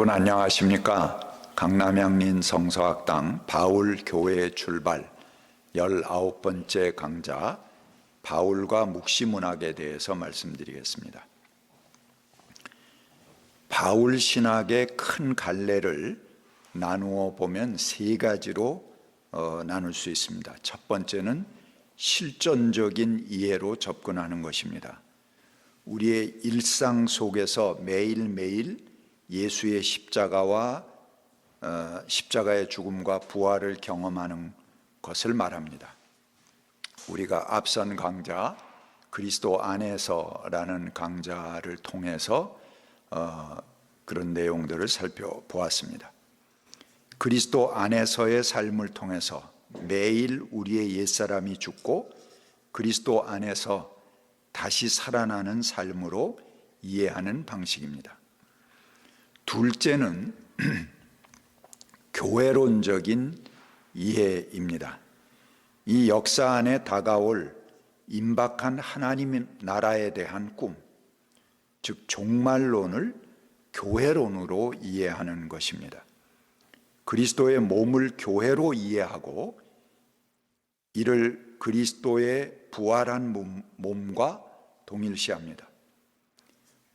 여러분 안녕하십니까? 강남향린 성서학당 바울교회 출발 19번째 강좌 바울과 묵시문학에 대해서 말씀드리겠습니다. 바울 신학의 큰 갈래를 나누어 보면 세 가지로 나눌 수 있습니다. 첫 번째는 실존적인 이해로 접근하는 것입니다. 우리의 일상 속에서 매일매일 예수의 십자가와 십자가의 죽음과 부활을 경험하는 것을 말합니다. 우리가 앞선 강좌 그리스도 안에서라는 강좌를 통해서 그런 내용들을 살펴보았습니다. 그리스도 안에서의 삶을 통해서 매일 우리의 옛사람이 죽고 그리스도 안에서 다시 살아나는 삶으로 이해하는 방식입니다. 둘째는 교회론적인 이해입니다. 이 역사 안에 다가올 임박한 하나님 나라에 대한 꿈, 즉 종말론을 교회론으로 이해하는 것입니다. 그리스도의 몸을 교회로 이해하고 이를 그리스도의 부활한 몸과 동일시합니다.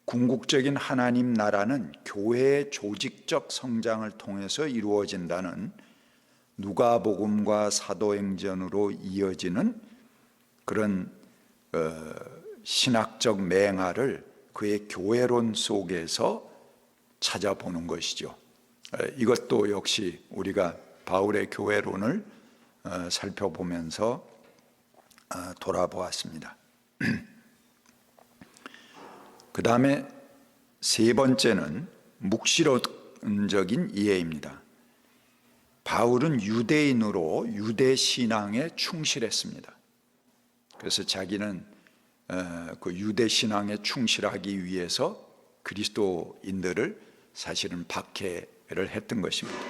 궁극적인 하나님 나라는 교회의 조직적 성장을 통해서 이루어진다는 누가복음과 사도행전으로 이어지는 그런 신학적 맹아를 그의 교회론 속에서 찾아보는 것이죠. 이것도 역시 우리가 바울의 교회론을 살펴보면서 돌아보았습니다. 그 다음에 세 번째는 묵시론적인 이해입니다. 바울은 유대인으로 유대 신앙에 충실했습니다. 그래서 자기는 그 유대 신앙에 충실하기 위해서 그리스도인들을 사실은 박해를 했던 것입니다.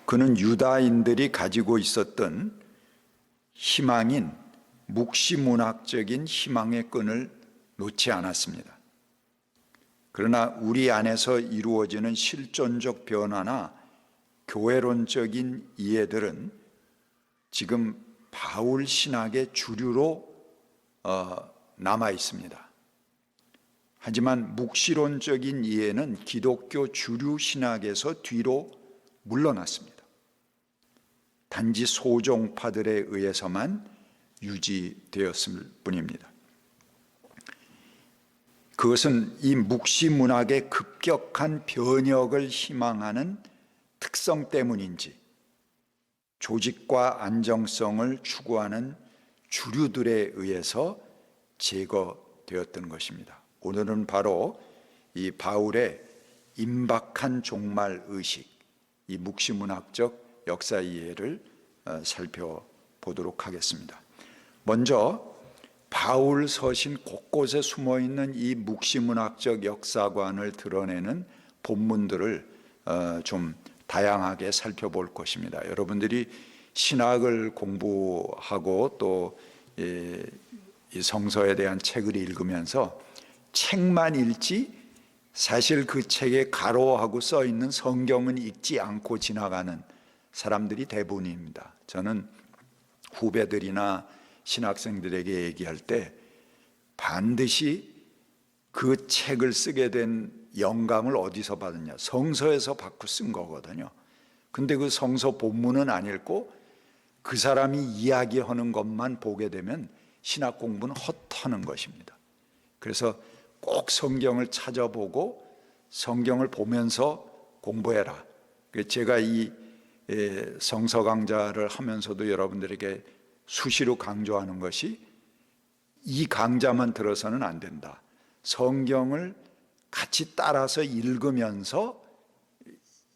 그는 유다인들이 가지고 있었던 희망인 묵시문학적인 희망의 끈을 놓지 않았습니다. 그러나 우리 안에서 이루어지는 실존적 변화나 교회론적인 이해들은 지금 바울 신학의 주류로 남아 있습니다. 하지만 묵시론적인 이해는 기독교 주류 신학에서 뒤로 물러났습니다. 단지 소종파들에 의해서만 유지되었을 뿐입니다. 그것은 이 묵시문학의 급격한 변혁을 희망하는 특성 때문인지 조직과 안정성을 추구하는 주류들에 의해서 제거되었던 것입니다. 오늘은 바로 이 바울의 임박한 종말 의식, 이 묵시문학적 역사 이해를 살펴보도록 하겠습니다. 먼저 바울 서신 곳곳에 숨어있는 이 묵시문학적 역사관을 드러내는 본문들을 좀 다양하게 살펴볼 것입니다. 여러분들이 신학을 공부하고 또 이 성서에 대한 책을 읽으면서 책만 읽지 사실 그 책에 가로하고 써 있는 성경은 읽지 않고 지나가는 사람들이 대부분입니다. 저는 후배들이나 신학생들에게 얘기할 때 반드시 그 책을 쓰게 된 영감을 어디서 받았냐? 성서에서 받고 쓴 거거든요. 근데 그 성서 본문은 안 읽고 그 사람이 이야기하는 것만 보게 되면 신학 공부는 헛하는 것입니다. 그래서 꼭 성경을 찾아보고 성경을 보면서 공부해라. 제가 이 성서 강좌를 하면서도 여러분들에게 수시로 강조하는 것이 이 강좌만 들어서는 안 된다. 성경을 같이 따라서 읽으면서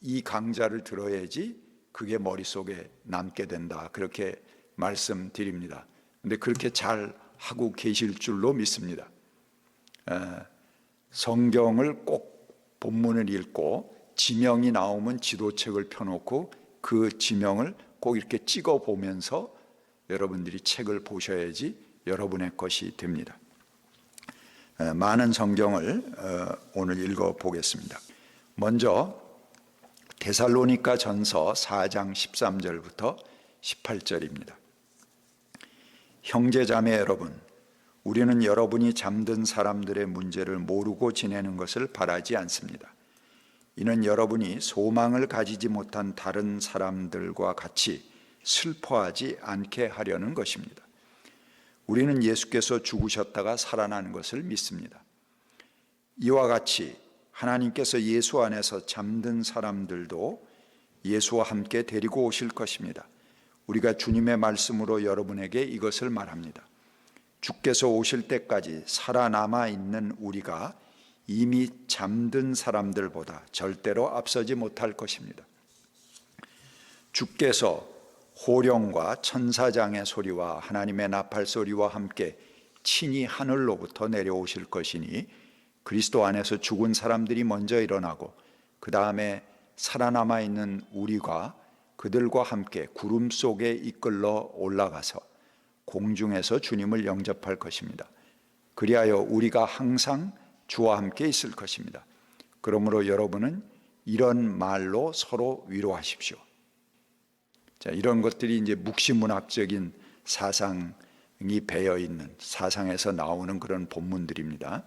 이 강좌를 들어야지 그게 머릿속에 남게 된다. 그렇게 말씀드립니다. 근데 그렇게 잘 하고 계실 줄로 믿습니다. 성경을 꼭 본문을 읽고 지명이 나오면 지도책을 펴놓고 그 지명을 꼭 이렇게 찍어 보면서 여러분들이 책을 보셔야지 여러분의 것이 됩니다. 많은 성경을 오늘 읽어 보겠습니다. 먼저 데살로니가 전서 4장 13절부터 18절입니다. 형제자매 여러분, 우리는 여러분이 잠든 사람들의 문제를 모르고 지내는 것을 바라지 않습니다. 이는 여러분이 소망을 가지지 못한 다른 사람들과 같이 슬퍼하지 않게 하려는 것입니다. 우리는 예수께서 죽으셨다가 살아나는 것을 믿습니다. 이와 같이 하나님께서 예수 안에서 잠든 사람들도 예수와 함께 데리고 오실 것입니다. 우리가 주님의 말씀으로 여러분에게 이것을 말합니다. 주께서 오실 때까지 살아남아 있는 우리가 이미 잠든 사람들보다 절대로 앞서지 못할 것입니다. 주께서 호령과 천사장의 소리와 하나님의 나팔 소리와 함께 친히 하늘로부터 내려오실 것이니 그리스도 안에서 죽은 사람들이 먼저 일어나고 그 다음에 살아남아 있는 우리가 그들과 함께 구름 속에 이끌러 올라가서 공중에서 주님을 영접할 것입니다. 그리하여 우리가 항상 주와 함께 있을 것입니다. 그러므로 여러분은 이런 말로 서로 위로하십시오. 자, 이런 것들이 이제 묵시문학적인 사상이 배어 있는 사상에서 나오는 그런 본문들입니다.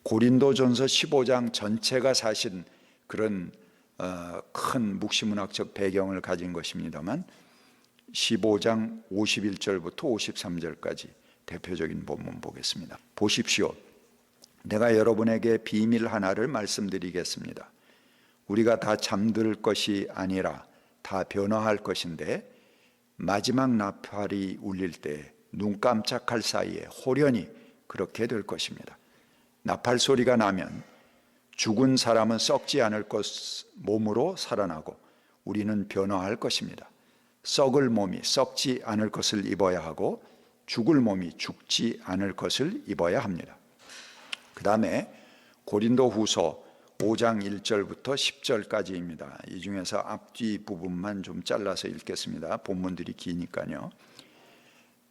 고린도전서 15장 전체가 사실 그런 큰 묵시문학적 배경을 가진 것입니다만 15장 51절부터 53절까지 대표적인 본문 보겠습니다. 보십시오. 내가 여러분에게 비밀 하나를 말씀드리겠습니다. 우리가 다 잠들 것이 아니라 다 변화할 것인데 마지막 나팔이 울릴 때 눈 깜짝할 사이에 호련히 그렇게 될 것입니다. 나팔 소리가 나면 죽은 사람은 썩지 않을 몸으로 살아나고 우리는 변화할 것입니다. 썩을 몸이 썩지 않을 것을 입어야 하고 죽을 몸이 죽지 않을 것을 입어야 합니다. 그 다음에 고린도후서 5장 1절부터 10절까지입니다. 이 중에서 앞뒤 부분만 좀 잘라서 읽겠습니다. 본문들이 기니까요.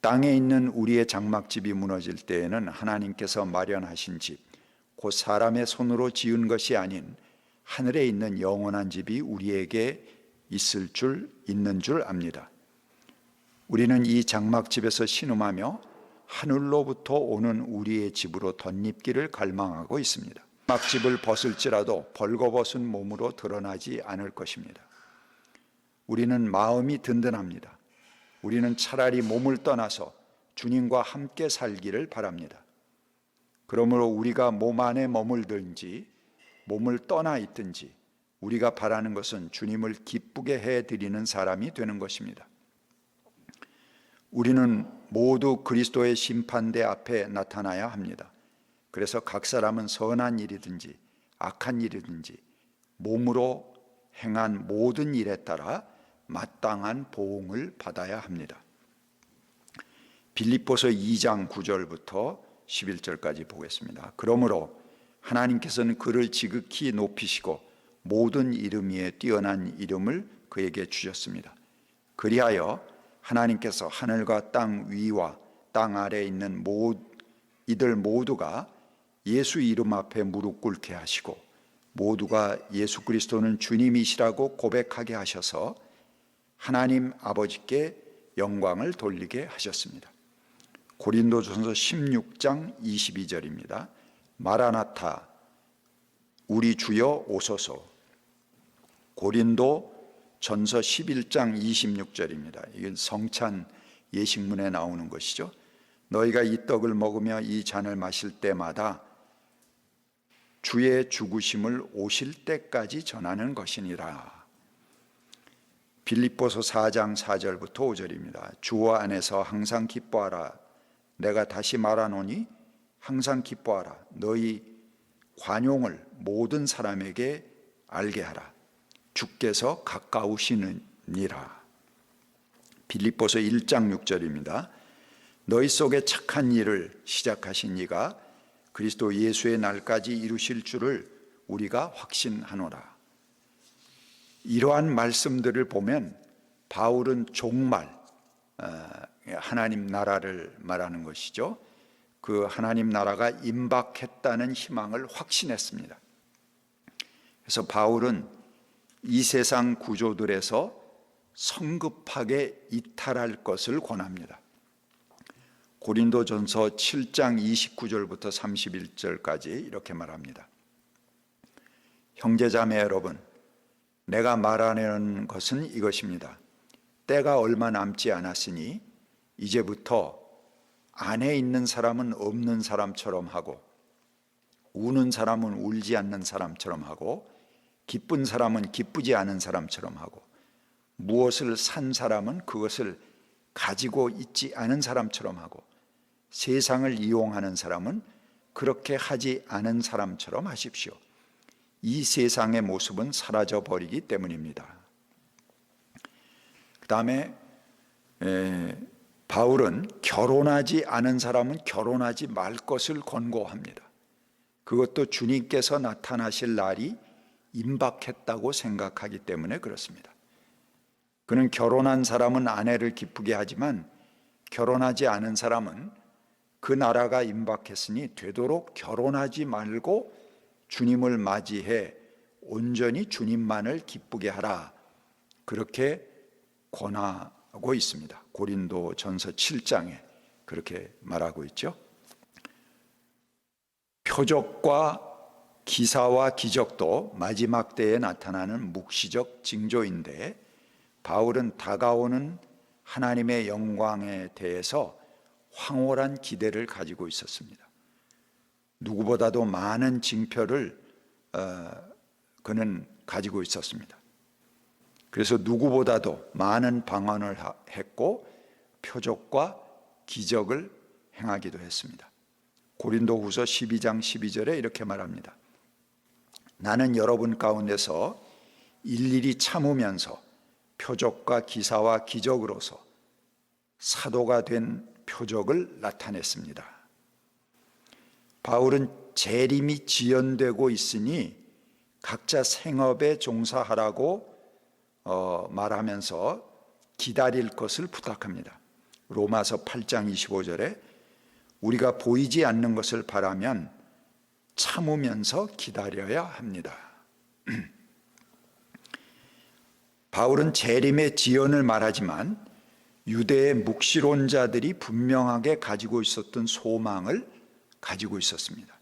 땅에 있는 우리의 장막집이 무너질 때에는 하나님께서 마련하신 집, 곧 사람의 손으로 지은 것이 아닌 하늘에 있는 영원한 집이 우리에게 있는 줄 압니다. 우리는 이 장막집에서 신음하며 하늘로부터 오는 우리의 집으로 덧입기를 갈망하고 있습니다. 장막집을 벗을지라도 벌거벗은 몸으로 드러나지 않을 것입니다. 우리는 마음이 든든합니다. 우리는 차라리 몸을 떠나서 주님과 함께 살기를 바랍니다. 그러므로 우리가 몸 안에 머물든지 몸을 떠나 있든지 우리가 바라는 것은 주님을 기쁘게 해드리는 사람이 되는 것입니다. 우리는 모두 그리스도의 심판대 앞에 나타나야 합니다. 그래서 각 사람은 선한 일이든지 악한 일이든지 몸으로 행한 모든 일에 따라 마땅한 보응을 받아야 합니다. 빌립보서 2장 9절부터 11절까지 보겠습니다. 그러므로 하나님께서는 그를 지극히 높이시고 모든 이름 위에 뛰어난 이름을 그에게 주셨습니다. 그리하여 하나님께서 하늘과 땅 위와 땅 아래에 있는 이들 모두가 예수 이름 앞에 무릎 꿇게 하시고 모두가 예수 그리스도는 주님이시라고 고백하게 하셔서 하나님 아버지께 영광을 돌리게 하셨습니다. 고린도전서 16장 22절입니다. 마라나타 우리 주여 오소서. 고린도 전서 11장 26절입니다. 이건 성찬 예식문에 나오는 것이죠. 너희가 이 떡을 먹으며 이 잔을 마실 때마다 주의 죽으심을 오실 때까지 전하는 것이니라. 빌립보서 4장 4절부터 5절입니다. 주 안에서 항상 기뻐하라. 내가 다시 말하노니 항상 기뻐하라. 너희 관용을 모든 사람에게 알게 하라. 주께서 가까우시느니라. 빌립보서 1장 6절입니다. 너희 속에 착한 일을 시작하신 이가 그리스도 예수의 날까지 이루실 줄을 우리가 확신하노라. 이러한 말씀들을 보면 바울은 종말, 하나님 나라를 말하는 것이죠. 그 하나님 나라가 임박했다는 희망을 확신했습니다. 그래서 바울은 이 세상 구조들에서 성급하게 이탈할 것을 권합니다. 고린도전서 7장 29절부터 31절까지 이렇게 말합니다. 형제자매 여러분, 내가 말하려는 것은 이것입니다. 때가 얼마 남지 않았으니 이제부터 안에 있는 사람은 없는 사람처럼 하고 우는 사람은 울지 않는 사람처럼 하고 기쁜 사람은 기쁘지 않은 사람처럼 하고 무엇을 산 사람은 그것을 가지고 있지 않은 사람처럼 하고 세상을 이용하는 사람은 그렇게 하지 않은 사람처럼 하십시오. 이 세상의 모습은 사라져 버리기 때문입니다. 그 다음에 바울은 결혼하지 않은 사람은 결혼하지 말 것을 권고합니다. 그것도 주님께서 나타나실 날이 임박했다고 생각하기 때문에 그렇습니다. 그는 결혼한 사람은 아내를 기쁘게 하지만 결혼하지 않은 사람은 그 나라가 임박했으니 되도록 결혼하지 말고 주님을 맞이해 온전히 주님만을 기쁘게 하라. 그렇게 권하고 있습니다. 고린도전서 7장에 그렇게 말하고 있죠. 표적과 기사와 기적도 마지막 때에 나타나는 묵시적 징조인데 바울은 다가오는 하나님의 영광에 대해서 황홀한 기대를 가지고 있었습니다. 누구보다도 많은 징표를 그는 가지고 있었습니다. 그래서 누구보다도 많은 방언을 했고 표적과 기적을 행하기도 했습니다. 고린도후서 12장 12절에 이렇게 말합니다. 나는 여러분 가운데서 일일이 참으면서 표적과 기사와 기적으로서 사도가 된 표적을 나타냈습니다. 바울은 재림이 지연되고 있으니 각자 생업에 종사하라고 말하면서 기다릴 것을 부탁합니다. 로마서 8장 25절에 우리가 보이지 않는 것을 바라면 참으면서 기다려야 합니다. 바울은 재림의 지연을 말하지만 유대의 묵시론자들이 분명하게 가지고 있었던 소망을 가지고 있었습니다.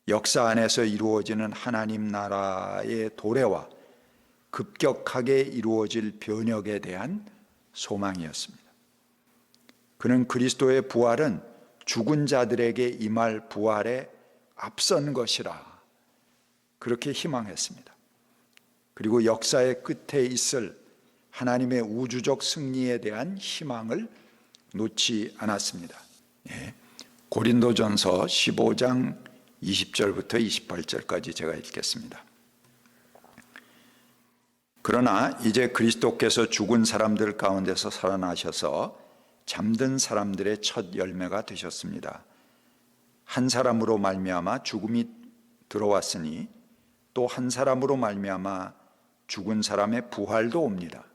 역사 안에서 이루어지는 하나님 나라의 도래와 급격하게 이루어질 변혁에 대한 소망이었습니다. 그는 그리스도의 부활은 죽은 자들에게 임할 부활에 앞선 것이라 그렇게 희망했습니다. 그리고 역사의 끝에 있을 하나님의 우주적 승리에 대한 희망을 놓지 않았습니다. 고린도전서 15장 20절부터 28절까지 제가 읽겠습니다. 그러나 이제 그리스도께서 죽은 사람들 가운데서 살아나셔서 잠든 사람들의 첫 열매가 되셨습니다. 한 사람으로 말미암아 죽음이 들어왔으니 또 한 사람으로 말미암아 죽은 사람의 부활도 옵니다.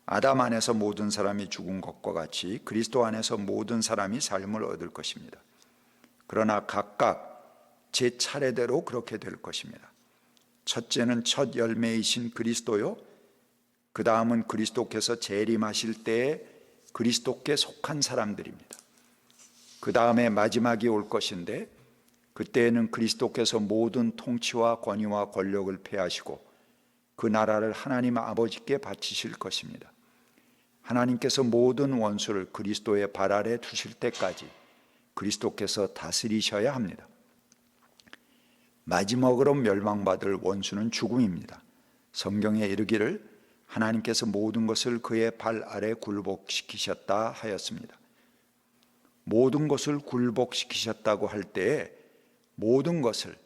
아담 안에서 모든 사람이 죽은 것과 같이 그리스도 안에서 모든 사람이 삶을 얻을 것입니다. 그러나 각각 제 차례대로 그렇게 될 것입니다. 첫째는 첫 열매이신 그리스도요, 그 다음은 그리스도께서 재림하실 때에 그리스도께 속한 사람들입니다. 그 다음에 마지막이 올 것인데 그때에는 그리스도께서 모든 통치와 권위와 권력을 폐하시고 그 나라를 하나님 아버지께 바치실 것입니다. 하나님께서 모든 원수를 그리스도의 발 아래 두실 때까지 그리스도께서 다스리셔야 합니다. 마지막으로 멸망받을 원수는 죽음입니다. 성경에 이르기를 하나님께서 모든 것을 그의 발 아래 굴복시키셨다 하였습니다. 모든 것을 굴복시키셨다고 할 때에 모든 것을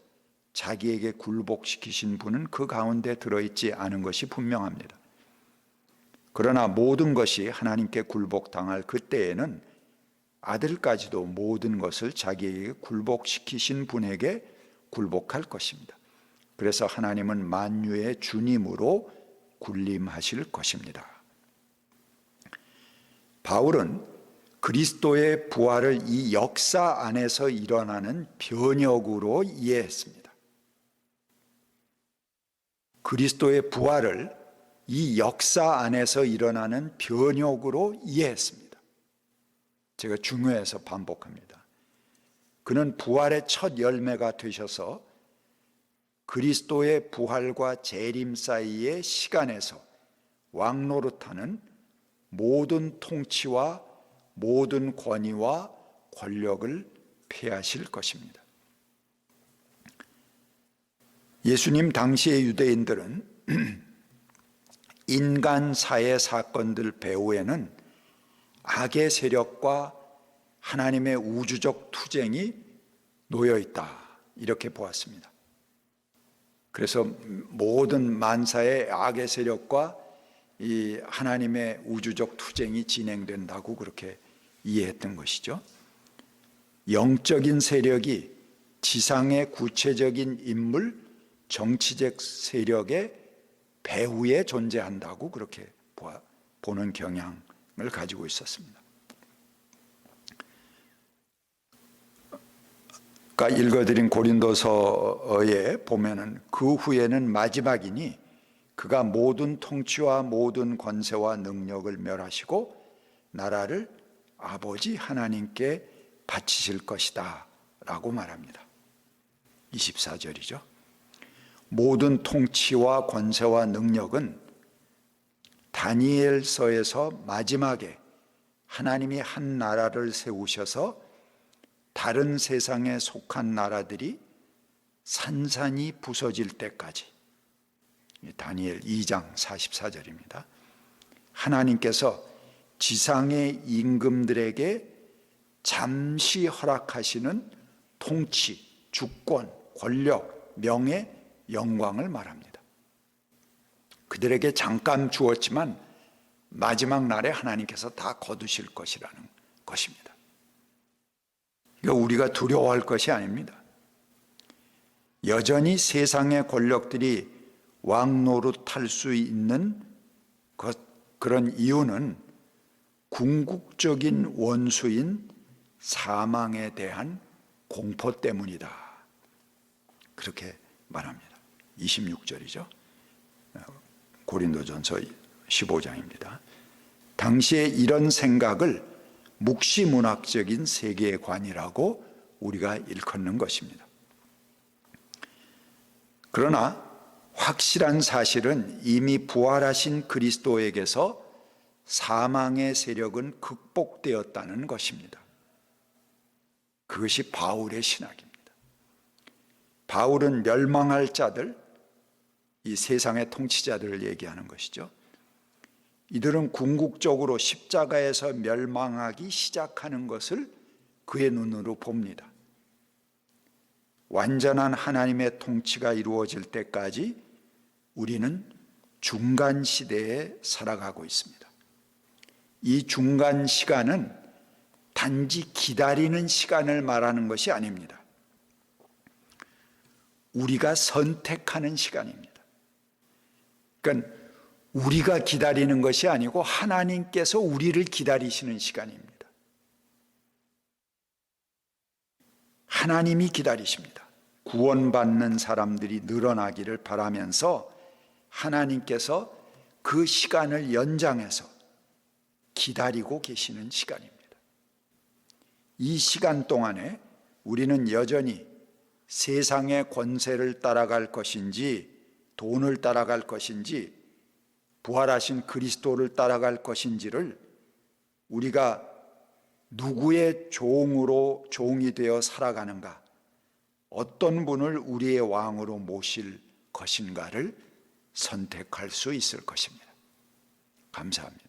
자기에게 굴복시키신 분은 그 가운데 들어있지 않은 것이 분명합니다. 그러나 모든 것이 하나님께 굴복당할 그때에는 아들까지도 모든 것을 자기에게 굴복시키신 분에게 굴복할 것입니다. 그래서 하나님은 만유의 주님으로 군림하실 것입니다. 바울은 그리스도의 부활을 이 역사 안에서 일어나는 변혁으로 이해했습니다. 그리스도의 부활을 이 역사 안에서 일어나는 변혁으로 이해했습니다. 제가 중요해서 반복합니다. 그는 부활의 첫 열매가 되셔서 그리스도의 부활과 재림 사이의 시간에서 왕노릇하는 모든 통치와 모든 권위와 권력을 폐하실 것입니다. 예수님 당시의 유대인들은 인간 사회 사건들 배후에는 악의 세력과 하나님의 우주적 투쟁이 놓여 있다, 이렇게 보았습니다. 그래서 모든 만사의 악의 세력과 이 하나님의 우주적 투쟁이 진행된다고 그렇게 이해했던 것이죠. 영적인 세력이 지상의 구체적인 인물, 정치적 세력의 배후에 존재한다고 그렇게 보는 경향을 가지고 있었습니다. 아까 읽어드린 고린도서에 보면은 그 후에는 마지막이니 그가 모든 통치와 모든 권세와 능력을 멸하시고 나라를 아버지 하나님께 바치실 것이다 라고 말합니다. 24절이죠. 모든 통치와 권세와 능력은 다니엘서에서 마지막에 하나님이 한 나라를 세우셔서 다른 세상에 속한 나라들이 산산이 부서질 때까지, 다니엘 2장 44절입니다. 하나님께서 지상의 임금들에게 잠시 허락하시는 통치, 주권, 권력, 명예, 영광을 말합니다. 그들에게 잠깐 주었지만 마지막 날에 하나님께서 다 거두실 것이라는 것입니다. 그러니까 우리가 두려워할 것이 아닙니다. 여전히 세상의 권력들이 왕노릇할 수 있는 그런 이유는 궁극적인 원수인 사망에 대한 공포 때문이다, 그렇게 말합니다. 26절이죠. 고린도전서 15장입니다. 당시에 이런 생각을 묵시문학적인 세계관이라고 우리가 일컫는 것입니다. 그러나 확실한 사실은 이미 부활하신 그리스도에게서 사망의 세력은 극복되었다는 것입니다. 그것이 바울의 신학입니다. 바울은 멸망할 자들, 이 세상의 통치자들을 얘기하는 것이죠. 이들은 궁극적으로 십자가에서 멸망하기 시작하는 것을 그의 눈으로 봅니다. 완전한 하나님의 통치가 이루어질 때까지 우리는 중간 시대에 살아가고 있습니다. 이 중간 시간은 단지 기다리는 시간을 말하는 것이 아닙니다. 우리가 선택하는 시간입니다. 그러니까 우리가 기다리는 것이 아니고 하나님께서 우리를 기다리시는 시간입니다. 하나님이 기다리십니다. 구원받는 사람들이 늘어나기를 바라면서 하나님께서 그 시간을 연장해서 기다리고 계시는 시간입니다. 이 시간 동안에 우리는 여전히 세상의 권세를 따라갈 것인지, 돈을 따라갈 것인지, 부활하신 그리스도를 따라갈 것인지를 우리가 누구의 종이 되어 살아가는가, 어떤 분을 우리의 왕으로 모실 것인가를 선택할 수 있을 것입니다. 감사합니다.